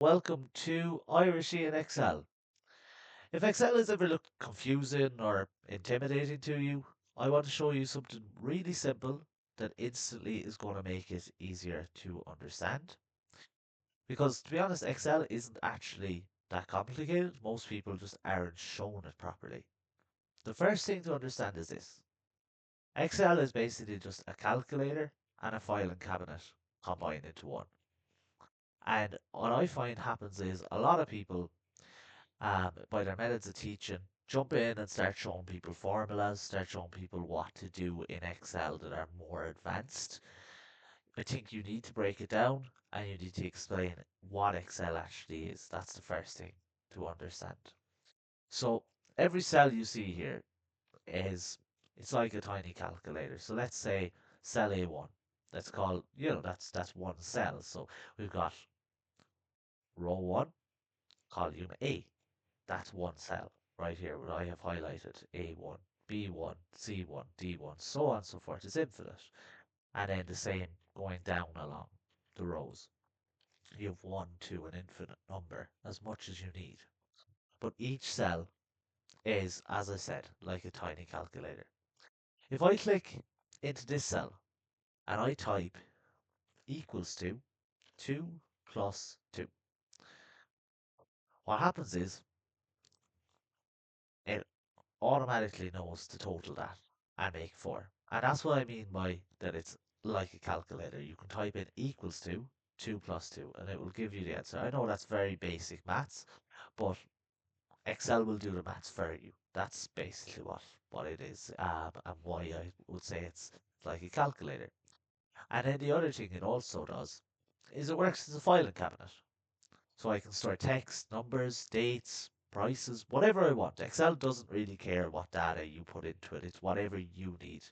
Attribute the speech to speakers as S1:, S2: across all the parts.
S1: Welcome to Irishy and Excel. If Excel has ever looked confusing or intimidating to you, I want to show you something really simple that instantly is going to make it easier to understand. Because to be honest, Excel isn't actually that complicated. Most people just aren't shown it properly. The first thing to understand is this. Excel is basically just a calculator and a filing cabinet combined into one. And what I find happens is a lot of people by their methods of teaching, jump in and start showing people formulas, start showing people what to do in Excel that are more advanced. I think you need to break it down and you need to explain what Excel actually is. That's the first thing to understand. So every cell you see here is it's like a tiny calculator. So let's say cell A1. Let's call that's one cell. So we've got row one, column A. That's one cell right here where I have highlighted A1, B1, C1, D1, so on and so forth. It's infinite. And then the same going down along the rows. You have one, two, an infinite number, as much as you need. But each cell is, as I said, like a tiny calculator. If I click into this cell and I type equals to 2 plus 2, what happens is it automatically knows to total that and make 4. And that's what I mean by that it's like a calculator. You can type in equals to 2 plus 2 and it will give you the answer. I know that's very basic maths, but Excel will do the maths for you. That's basically what it is, and why I would say it's like a calculator. And then the other thing it also does is it works as a filing cabinet. So I can store text, numbers, dates, prices, whatever I want. Excel doesn't really care what data you put into it, it's whatever you need.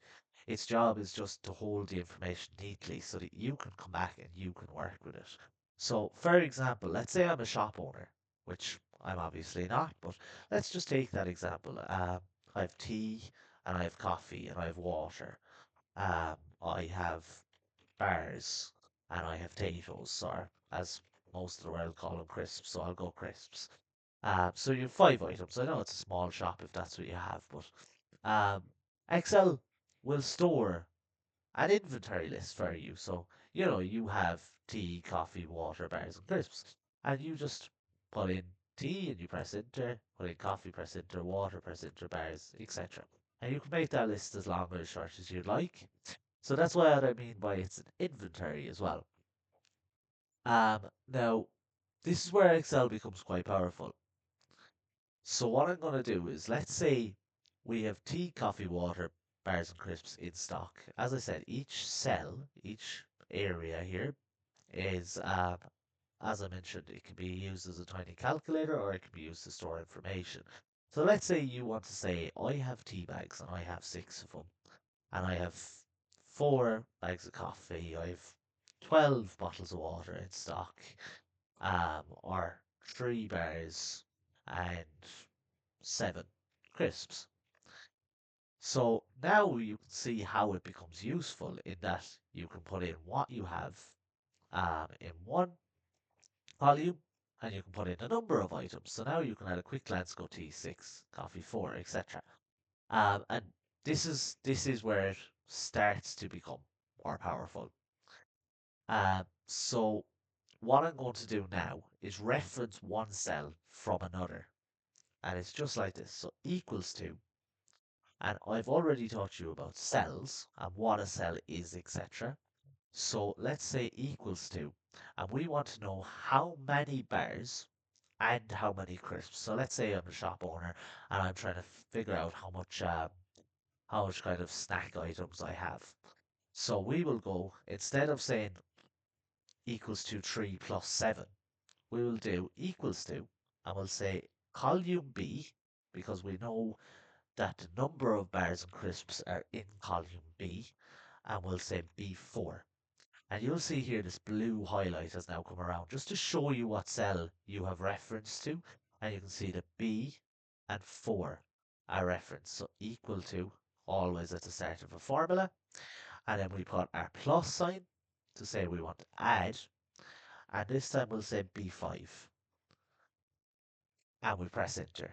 S1: Its job is just to hold the information neatly so that you can come back and you can work with it. So, for example, let's say I'm a shop owner, which I'm obviously not, but let's just take that example. I have tea, and I have coffee, and I have water. I have bars, and I have potatoes, or as most of the world call them, crisps, so I'll go crisps. So you have 5 items. I know it's a small shop if that's what you have, but um, Excel will store an inventory list for you. So, you have tea, coffee, water, bars, and crisps, and you just put in tea and you press enter, put in coffee, press enter, water, press enter, bars, etc. And you can make that list as long or as short as you'd like. So that's what I mean by it's an inventory as well. Now, this is where Excel becomes quite powerful. So what I'm going to do is, let's say we have tea, coffee, water, bars and crisps in stock. As I said, each cell, each area here is, as I mentioned, it can be used as a tiny calculator or it can be used to store information. So let's say you want to say, I have tea bags and I have 6 of them, and I have 4 bags of coffee, I have 12 bottles of water in stock, or 3 bars and 7 crisps. So now you can see how it becomes useful in that you can put in what you have in one column and you can put in a number of items. So now you can at a quick glance go tea 6, coffee 4, etc. And this is where it starts to become more powerful. So what I'm going to do now is reference one cell from another. And it's just like this. So equals to, and I've already taught you about cells and what a cell is, etc. So let's say equals to, and we want to know how many bars and how many crisps. So let's say I'm a shop owner and I'm trying to figure out how much kind of snack items I have. So we will go, instead of saying equals to 3 plus 7, we will do equals to, and we'll say column B, because we know that the number of bars and crisps are in column B, and we'll say B4. And you'll see here this blue highlight has now come around just to show you what cell you have reference to. And you can see that B and 4 are referenced. So equal to, always at the start of a formula. And then we put our plus sign to say we want to add. And this time we'll say B5 and we press enter.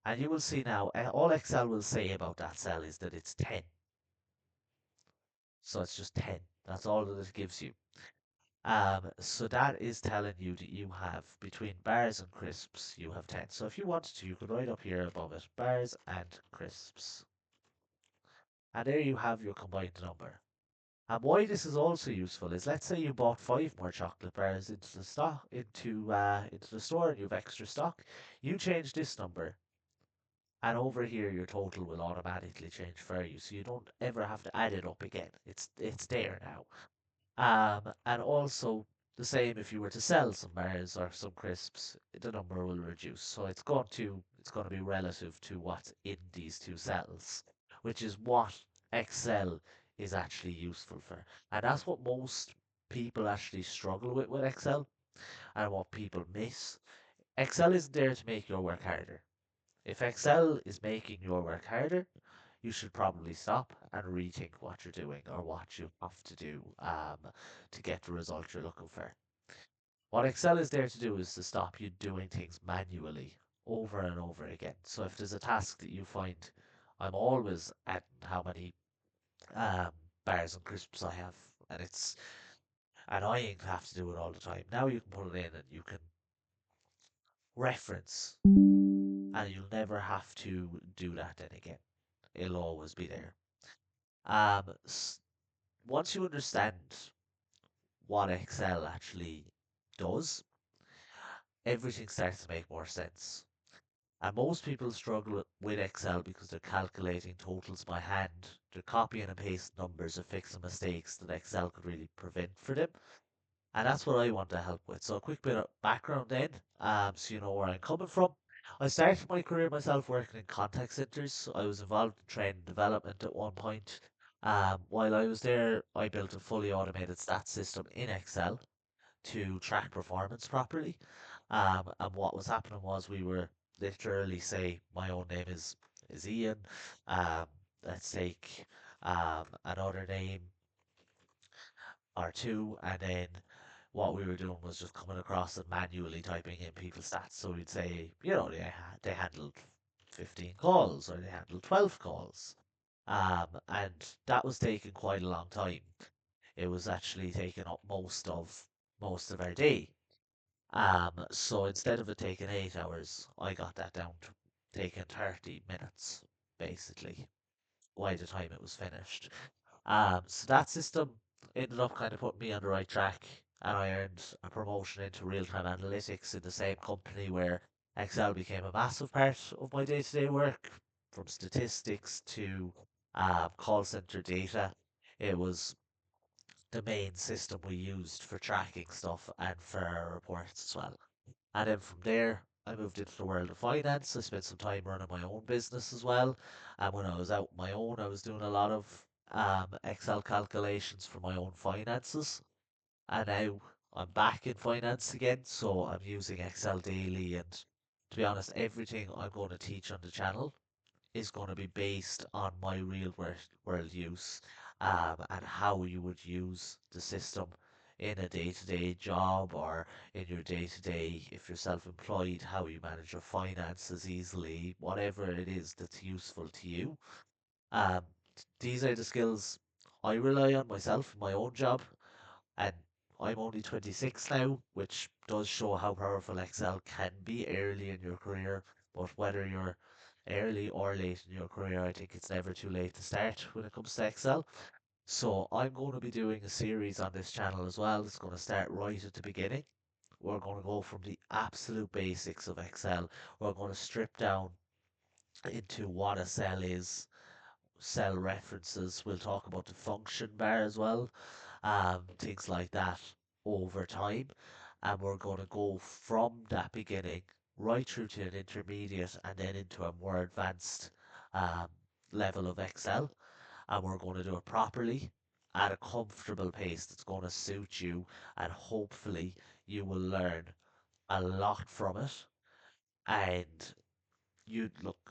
S1: And you will see now, all Excel will say about that cell is that it's 10. So it's just 10. That's all that it gives you. So that is telling you that you have between bars and crisps, you have 10. So if you wanted to, you could write up here above it, bars and crisps. And there you have your combined number. And why this is also useful is, let's say you bought 5 more chocolate bars into the stock into the store and you have extra stock. You change this number, and over here your total will automatically change for you, so you don't ever have to add it up again. It's there now. And also the same if you were to sell some bars or some crisps, the number will reduce. So it's going to be relative to what's in these two cells, which is what Excel is actually useful for. And that's what most people actually struggle with Excel, and what people miss. Excel isn't there to make your work harder. If Excel is making your work harder, you should probably stop and rethink what you're doing or what you have to do to get the result you're looking for. What Excel is there to do is to stop you doing things manually over and over again. So if there's a task that you find, I'm always adding how many um, bars and crisps I have, and it's annoying to have to do it all the time. Now you can put it in and you can reference, and you'll never have to do that then again. It'll always be there. Um, Once you understand what Excel actually does, everything starts to make more sense. And most people struggle with Excel because they're calculating totals by hand. They're copying and pasting numbers or fixing mistakes that Excel could really prevent for them. And that's what I want to help with. So a quick bit of background then, so you know where I'm coming from. I started my career myself working in contact centers. I was involved in training development at one point. While I was there, I built a fully automated stats system in Excel to track performance properly. And what was happening was we were literally, say my own name is Ian. Um, let's take another name or two, and then what we were doing was just coming across and manually typing in people's stats. So we'd say, they handled 15 calls or they handled 12 calls. And that was taking quite a long time. It was actually taking up most of our day. So instead of it taking 8 hours, I got that down to taking 30 minutes, basically, by the time it was finished. So that system ended up kind of putting me on the right track, and I earned a promotion into real-time analytics in the same company where Excel became a massive part of my day-to-day work, from statistics to call center data. It was the main system we used for tracking stuff and for our reports as well. And then from there, I moved into the world of finance. I spent some time running my own business as well. And when I was out on my own, I was doing a lot of Excel calculations for my own finances. And now I'm back in finance again, so I'm using Excel daily. And to be honest, everything I'm going to teach on the channel is going to be based on my real world use, and how you would use the system in a day-to-day job, or in your day-to-day, if you're self-employed, how you manage your finances easily, whatever it is that's useful to you. Um, these are the skills I rely on myself in my own job, and I'm only 26 now, which does show how powerful Excel can be early in your career. But whether you're early or late in your career, I think it's never too late to start when it comes to Excel. So I'm going to be doing a series on this channel as well. It's going to start right at the beginning. We're going to go from the absolute basics of Excel. We're going to strip down into what a cell is, cell references. We'll talk about the function bar as well, things like that over time. And we're going to go from that beginning right through to an intermediate and then into a more advanced um, level of Excel. And we're going to do it properly at a comfortable pace that's going to suit you, and hopefully you will learn a lot from it. And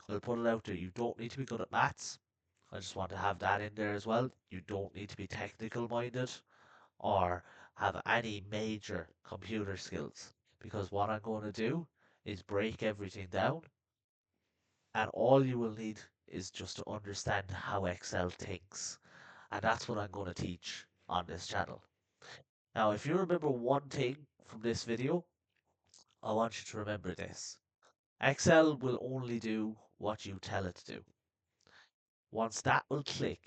S1: I'll put it out there, you don't need to be good at maths. I just want to have that in there as well. You don't need to be technical minded or have any major computer skills, because what I'm going to do is break everything down, and all you will need is just to understand how Excel thinks. And that's what I'm going to teach on this channel. Now, if you remember one thing from this video, I want you to remember this. Excel will only do what you tell it to do. Once that will click,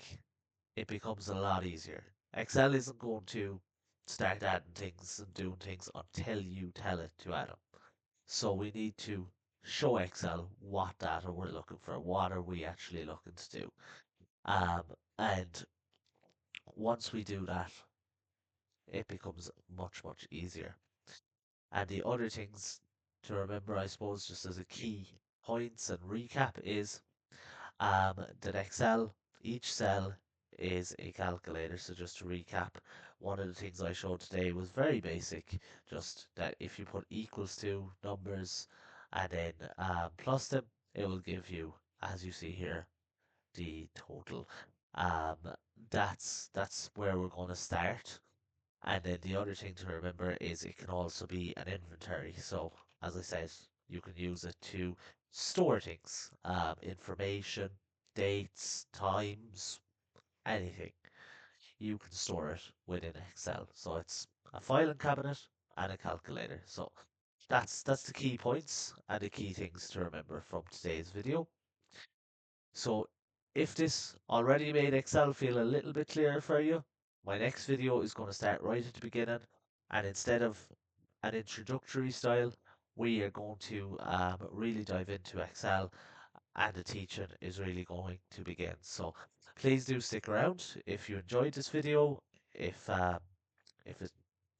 S1: it becomes a lot easier. Excel isn't going to start adding things and doing things until you tell it to add them. So we need to show Excel what data we're looking for. What are we actually looking to do? Um, and once we do that, it becomes much, much easier. And the other things to remember, I suppose, just as a key points and recap is that Excel, each cell is a calculator. So just to recap, one of the things I showed today was very basic, just that if you put equals to numbers and then plus them, it will give you, as you see here, the total. Um, that's where we're going to start. And then the other thing to remember is it can also be an inventory. So as I said, you can use it to store things, information, dates, times, anything. You can store it within Excel. So it's a filing cabinet and a calculator. So that's the key points and the key things to remember from today's video. So if this already made Excel feel a little bit clearer for you, my next video is going to start right at the beginning, and instead of an introductory style, we are going to really dive into Excel, and the teaching is really going to begin. So please do stick around if you enjoyed this video. If it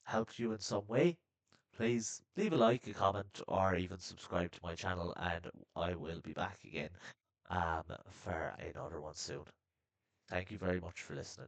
S1: helped you in some way, please leave a like, a comment, or even subscribe to my channel, and I will be back again for another one soon. Thank you very much for listening.